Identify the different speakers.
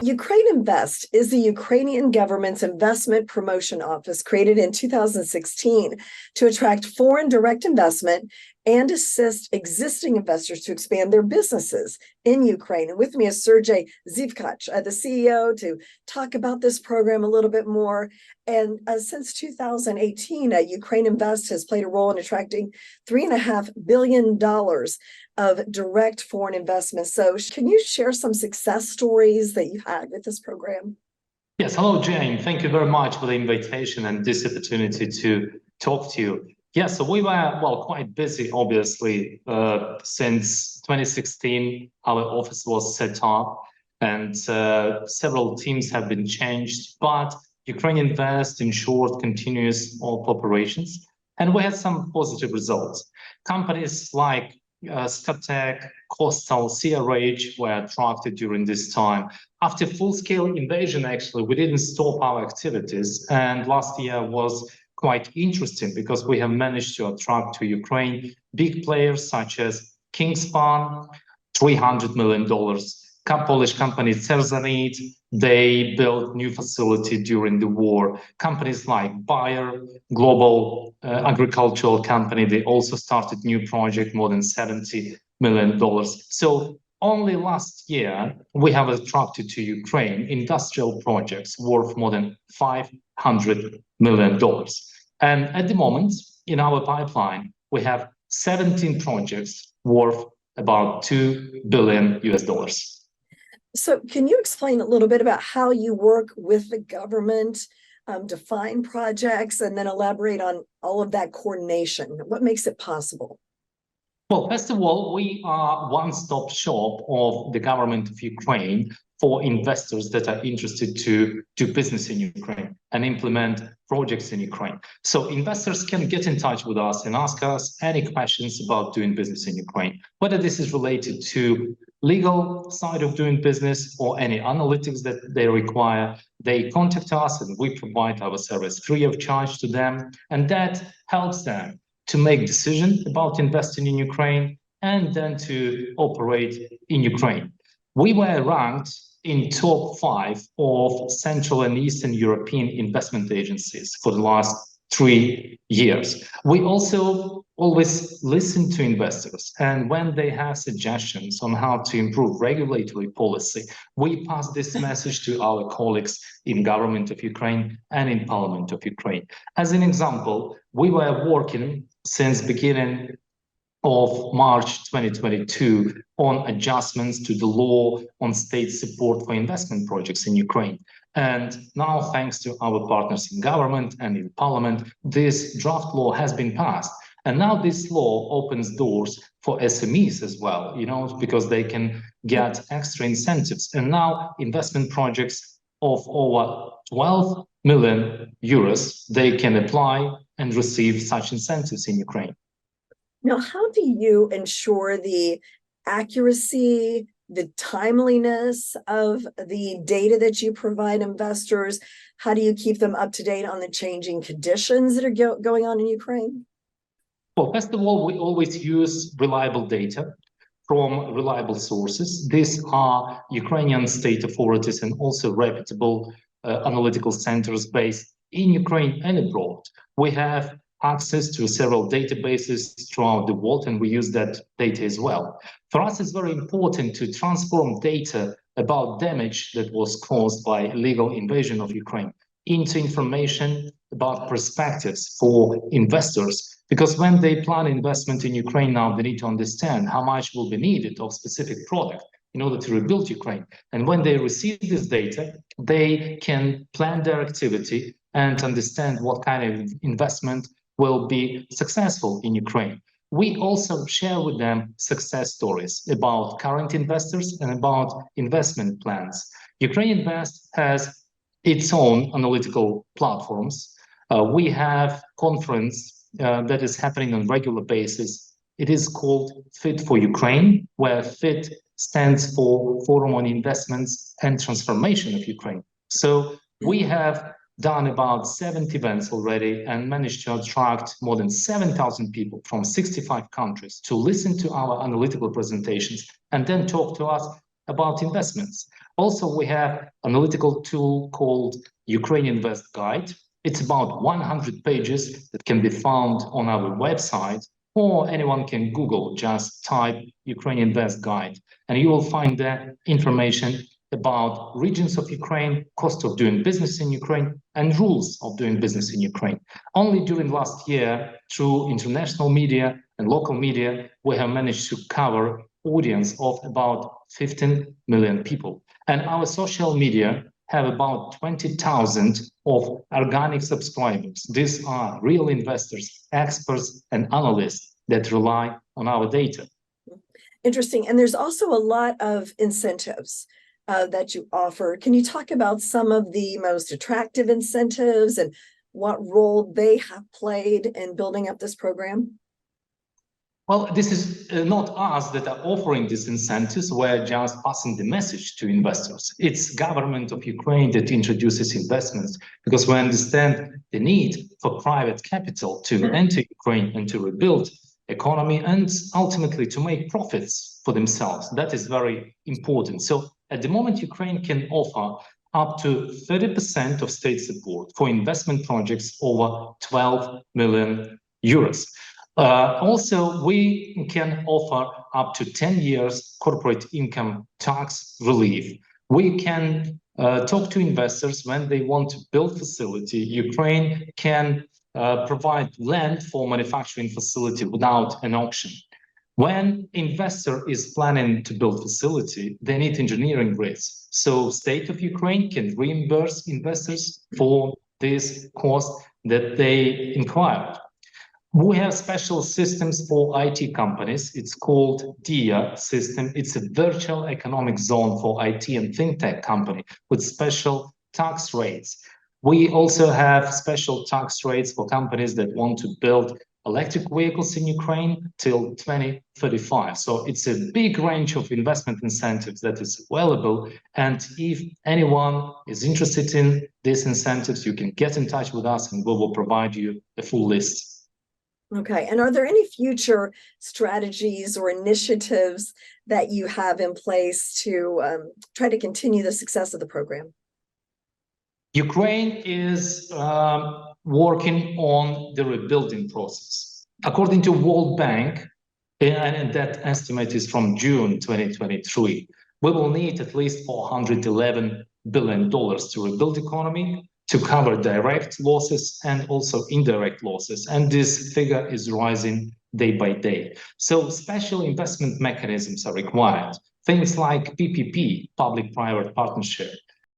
Speaker 1: UkraineInvest is the Ukrainian government's investment promotion office created in 2016 to attract foreign direct investment and assist existing investors to expand their businesses in Ukraine. And with me is Sergiy, the CEO, to talk about this program a little bit more. And since 2018, UkraineInvest has played a role in attracting $3.5 billion of direct foreign investment. So can you share some success stories that you've had with this program?
Speaker 2: Yes, hello, Jane. Thank you very much for the invitation and this opportunity to talk to you. Yes, so we were, quite busy, obviously, since 2016, our office was set up and several teams have been changed, but UkraineInvest ensured continuous operations, and we had some positive results. Companies like Tsivkach, Coastal, CRH were attracted during this time. After full-scale invasion, actually, we didn't stop our activities, and last year was quite interesting because we have managed to attract to Ukraine big players such as Kingspan, $300 million, Polish company Sergiy, they built new facility during the war. Companies like Bayer, global agricultural company, they also started new project, more than $70 million. So only last year, we have attracted to Ukraine industrial projects worth more than $500 million. And at the moment, in our pipeline, we have 17 projects worth about $2 billion.
Speaker 1: So can you explain a little bit about how you work with the government, define projects, and then elaborate on all of that coordination? What makes it possible?
Speaker 2: Well, first of all, we are one-stop shop of the government of Ukraine for investors that are interested to do business in Ukraine and implement projects in Ukraine. So investors can get in touch with us and ask us any questions about doing business in Ukraine, whether this is related to legal side of doing business or any analytics that they require. They contact us and we provide our service free of charge to them, and that helps them to make decisions about investing in Ukraine and then to operate in Ukraine. We were ranked in top 5 of Central and Eastern European investment agencies for the last 3 years. We also always listen to investors, and when they have suggestions on how to improve regulatory policy, we pass this message to our colleagues in government of Ukraine and in Parliament of Ukraine. As an example, we were working since beginning of March 2022 on adjustments to the law on state support for investment projects in Ukraine. And now, thanks to our partners in government and in parliament, this draft law has been passed. And now this law opens doors for SMEs as well, because they can get extra incentives. And now investment projects of over 12 million euros, they can apply and receive such incentives in Ukraine.
Speaker 1: Now, how do you ensure the accuracy, the timeliness of the data that you provide investors? How do you keep them up to date on the changing conditions that are going on in Ukraine?
Speaker 2: Well, first of all, we always use reliable data from reliable sources. These are Ukrainian state authorities and also reputable analytical centers based in Ukraine and abroad. We have access to several databases throughout the world, and we use that data as well. For us, it's very important to transform data about damage that was caused by illegal invasion of Ukraine into information about perspectives for investors, because when they plan investment in Ukraine now, they need to understand how much will be needed of specific product in order to rebuild Ukraine. And when they receive this data, they can plan their activity and understand what kind of investment will be successful in Ukraine. We also share with them success stories about current investors and about investment plans. UkraineInvest has its own analytical platforms. We have conference that is happening on regular basis. It is called Fit for Ukraine, where FIT stands for Forum on Investments and Transformation of Ukraine. So we have done about 70 events already and managed to attract more than 7,000 people from 65 countries to listen to our analytical presentations and then talk to us about investments. Also, we have analytical tool called UkraineInvest Guide. It's about 100 pages that can be found on our website, or anyone can Google, just type UkraineInvest Guide, and you will find there information about regions of Ukraine, cost of doing business in Ukraine, and rules of doing business in Ukraine. Only during last year, through international media and local media, we have managed to cover audience of about 15 million people. And our social media have about 20,000 of organic subscribers. These are real investors, experts, and analysts that rely on our data.
Speaker 1: Interesting. And there's also a lot of incentives that you offer. Can you talk about some of the most attractive incentives and what role they have played in building up this program?
Speaker 2: Well, this is not us that are offering these incentives. We're just passing the message to investors. It's government of Ukraine that introduces investments, because we understand the need for private capital to enter Ukraine and to rebuild economy and ultimately to make profits for themselves. That is very important. So at the moment, Ukraine can offer up to 30% of state support for investment projects over 12 million euros. Also, we can offer up to 10 years corporate income tax relief. We can talk to investors when they want to build facility. Ukraine can provide land for manufacturing facility without an auction. When investor is planning to build facility, they need engineering grids. So state of Ukraine can reimburse investors for this cost that they inquired. We have special systems for IT companies. It's called DIA system. It's a virtual economic zone for IT and fintech company with special tax rates. We also have special tax rates for companies that want to build electric vehicles in Ukraine till 2035. So it's a big range of investment incentives that is available. And if anyone is interested in these incentives, you can get in touch with us and we will provide you a full list.
Speaker 1: Okay. And are there any future strategies or initiatives that you have in place to try to continue the success of the program?
Speaker 2: Ukraine is working on the rebuilding process. According to World Bank, and that estimate is from June 2023, we will need at least $411 billion to rebuild the economy, to cover direct losses and also indirect losses. And this figure is rising day by day. So special investment mechanisms are required. Things like PPP, public-private partnership,